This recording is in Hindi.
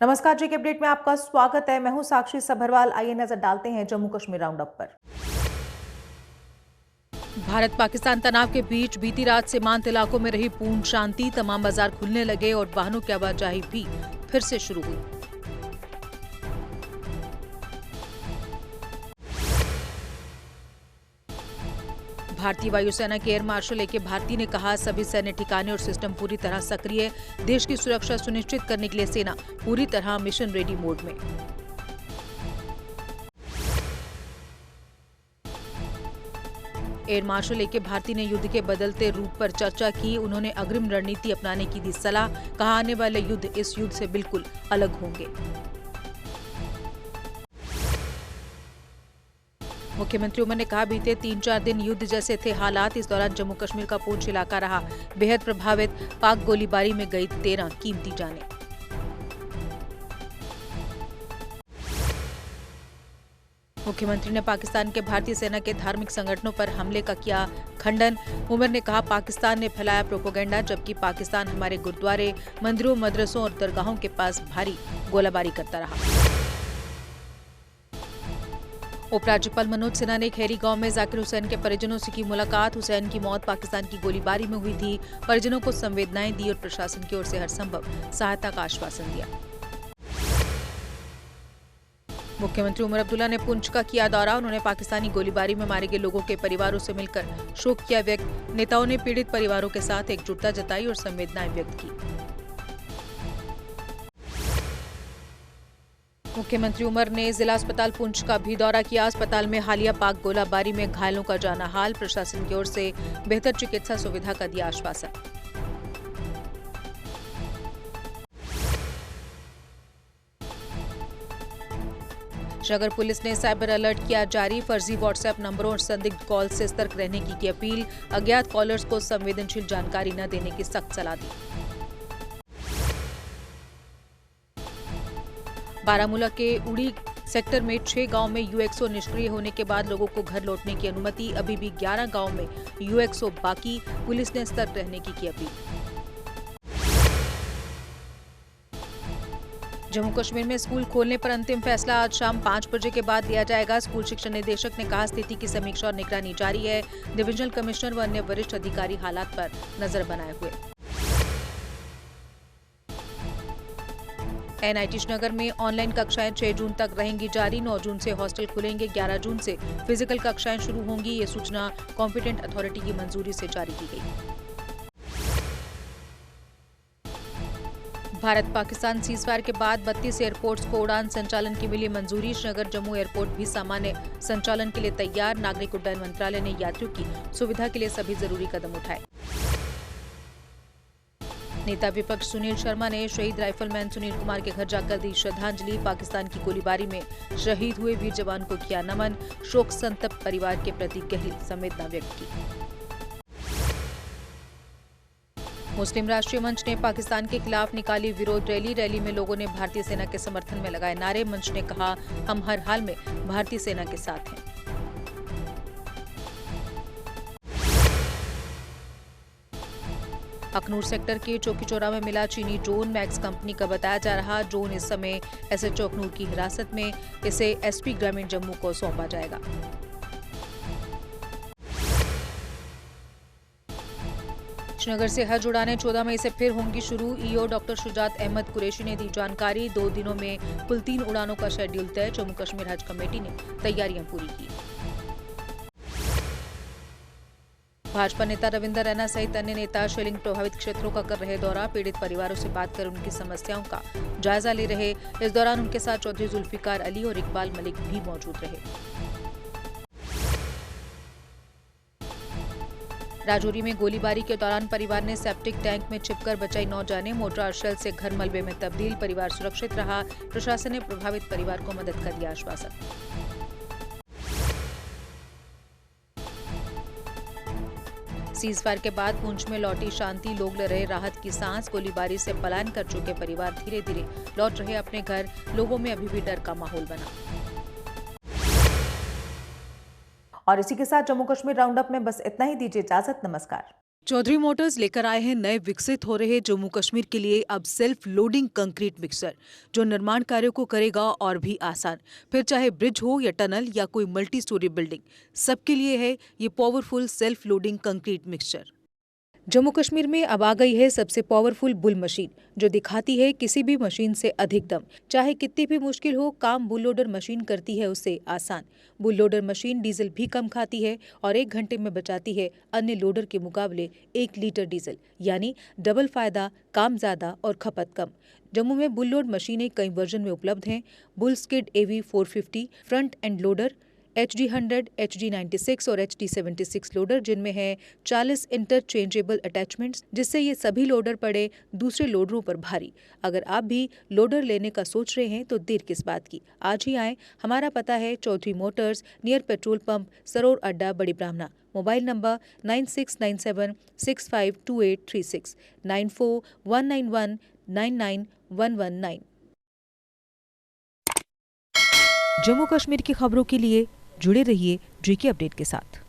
नमस्कार जी के अपडेट में आपका स्वागत है। मैं हूं साक्षी सभरवाल। आइए नजर डालते हैं जम्मू कश्मीर राउंड अप पर। भारत पाकिस्तान तनाव के बीच बीती रात सीमांत इलाकों में रही पूर्ण शांति। तमाम बाजार खुलने लगे और वाहनों की आवाजाही भी फिर से शुरू हुई। भारतीय वायुसेना के एयर मार्शल ए के भारती ने कहा, सभी सैन्य ठिकाने और सिस्टम पूरी तरह सक्रिय। देश की सुरक्षा सुनिश्चित करने के लिए सेना पूरी तरह मिशन रेडी मोड में। एयर मार्शल ए के भारती ने युद्ध के बदलते रूप पर चर्चा की। उन्होंने अग्रिम रणनीति अपनाने की दी सलाह। कहा, आने वाले युद्ध इस युद्ध से बिल्कुल अलग होंगे। मुख्यमंत्री उमर ने कहा, बीते 3-4 दिन युद्ध जैसे थे हालात। इस दौरान जम्मू कश्मीर का पूंछ इलाका रहा बेहद प्रभावित। पाक गोलीबारी में गई 13 कीमती जानें। मुख्यमंत्री ने पाकिस्तान के भारतीय सेना के धार्मिक संगठनों पर हमले का किया खंडन। उमर ने कहा, पाकिस्तान ने फैलाया प्रोपेगेंडा, जबकि पाकिस्तान हमारे गुरुद्वारे, मंदिरों, मदरसों और दरगाहों के पास भारी गोलाबारी करता रहा। उपराज्यपाल मनोज सिन्हा ने खैरी गांव में जाकिर हुसैन के परिजनों से की मुलाकात। हुसैन की मौत पाकिस्तान की गोलीबारी में हुई थी। परिजनों को संवेदनाएं दी और प्रशासन की ओर से हर संभव सहायता का आश्वासन दिया। मुख्यमंत्री उमर अब्दुल्ला ने पुंछ का किया दौरा। उन्होंने पाकिस्तानी गोलीबारी में मारे गए लोगों के परिवारों से मिलकर शोक किया व्यक्त। नेताओं ने पीड़ित परिवारों के साथ एकजुटता जताई और संवेदनाएं व्यक्त की। मुख्यमंत्री उमर ने जिला अस्पताल पुंछ का भी दौरा किया। अस्पताल में हालिया पाक गोलाबारी में घायलों का जाना हाल। प्रशासन की ओर से बेहतर चिकित्सा सुविधा का दिया आश्वासन। श्रीनगर पुलिस ने साइबर अलर्ट किया जारी। फर्जी व्हाट्सएप नंबरों और संदिग्ध कॉल से सतर्क रहने की अपील। अज्ञात कॉलर्स को संवेदनशील जानकारी न देने की सख्त सलाह दी। बारामूला के उड़ी सेक्टर में 6 गांव में यूएक्सओ निष्क्रिय होने के बाद लोगों को घर लौटने की अनुमति। अभी भी 11 गांव में यूएक्सओ बाकी। पुलिस ने सतर्क रहने की अपील। जम्मू कश्मीर में स्कूल खोलने पर अंतिम फैसला आज शाम 5 बजे के बाद लिया जाएगा। स्कूल शिक्षा निदेशक ने कहा, स्थिति की समीक्षा और निगरानी जारी है। डिविजनल कमिश्नर व अन्य वरिष्ठ अधिकारी हालात पर नजर बनाए हुए। एनआईटी श्रीनगर में ऑनलाइन कक्षाएं 6 जून तक रहेंगी जारी। 9 जून से हॉस्टल खुलेंगे। 11 जून से फिजिकल कक्षाएं शुरू होंगी। ये सूचना कॉम्पिटेंट अथॉरिटी की मंजूरी से जारी की गई। भारत पाकिस्तान सीजफायर के बाद 32 एयरपोर्ट्स को उड़ान संचालन की मिली मंजूरी। श्रीनगर जम्मू एयरपोर्ट भी सामान्य संचालन के लिए तैयार। नागरिक उड्डयन मंत्रालय ने यात्रियों की सुविधा के लिए सभी जरूरी कदम उठाए। नेता विपक्ष सुनील शर्मा ने शहीद राइफलमैन सुनील कुमार के घर जाकर दी श्रद्धांजलि। पाकिस्तान की गोलीबारी में शहीद हुए वीर जवान को किया नमन। शोक संतप्त परिवार के प्रति गहरी संवेदना व्यक्त की। मुस्लिम राष्ट्रीय मंच ने पाकिस्तान के खिलाफ निकाली विरोध रैली। रैली में लोगों ने भारतीय सेना के समर्थन में लगाए नारे। मंच ने कहा, हम हर हाल में भारतीय सेना के साथ हैं। अखनूर सेक्टर के चौकीचौरा में मिला चीनी ड्रोन। मैक्स कंपनी का बताया जा रहा ड्रोन इस समय एसएचओ अखनूर की हिरासत में। इसे एसपी ग्रामीण जम्मू को सौंपा जाएगा। श्रीनगर से हज उड़ानें 14 मई से फिर होंगी शुरू। ईओ डॉक्टर शुजात अहमद कुरैशी ने दी जानकारी। 2 दिनों में कुल 3 उड़ानों का शेड्यूल तय। जम्मू कश्मीर हज कमेटी ने तैयारियां पूरी की। भाजपा नेता रविंदर रैना सहित अन्य नेता शेलिंग प्रभावित क्षेत्रों का कर रहे दौरा। पीड़ित परिवारों से बात कर उनकी समस्याओं का जायजा ले रहे। इस दौरान उनके साथ चौधरी जुल्फिकार अली और इकबाल मलिक भी मौजूद रहे। राजौरी में गोलीबारी के दौरान परिवार ने सेप्टिक टैंक में छिपकर बचाई 9 जानें। मोर्टार शेल से घर मलबे में तब्दील। परिवार सुरक्षित रहा। प्रशासन ने प्रभावित परिवार को मदद का दिया आश्वासन। सीजफायर के बाद पुंछ में लौटी शांति। लोग ले रहे राहत की सांस। गोलीबारी से पलायन कर चुके परिवार धीरे धीरे लौट रहे अपने घर। लोगों में अभी भी डर का माहौल बना। और इसी के साथ जम्मू कश्मीर राउंड अप में बस इतना ही। दीजिए इजाजत। नमस्कार। चौधरी मोटर्स लेकर आए हैं नए विकसित हो रहे जम्मू कश्मीर के लिए अब सेल्फ लोडिंग कंक्रीट मिक्सर, जो निर्माण कार्यों को करेगा और भी आसान। फिर चाहे ब्रिज हो या टनल या कोई मल्टी स्टोरी बिल्डिंग, सबके लिए है ये powerful self loading concrete mixture. Jammu Kashmir में अब आ गई है सबसे पावरफुल बुल मशीन, जो दिखाती है किसी भी मशीन से अधिक दम। चाहे कितनी भी मुश्किल हो, काम बुल लोडर मशीन करती है उसे आसान। बुल लोडर मशीन डीजल भी कम खाती है और 1 घंटे में बचाती है अन्य लोडर के मुकाबले 1 लीटर डीजल, यानी डबल फायदा, काम ज्यादा और खपत कम। जम्मू में बुल लोड मशीनें कई वर्जन में उपलब्ध हैं। Bull skid AV 450 front end loader, HD 100, HD 96 और HD 76 लोडर, जिनमें है 40 इंटरचेंजेबल अटैचमेंट्स, जिससे ये सभी लोडर पड़े दूसरे लोडरों पर भारी। अगर आप भी लोडर लेने का सोच रहे हैं तो देर किस बात की, आज ही आएं। हमारा पता है Chaudhary motors, near petrol pump, Saror Adda, Bari ब्राह्मणा। Mobile number 9697652836, 9419199119। जम्मू कश्मीर की खबरों के लिए जुड़े रहिए GK अपडेट के साथ।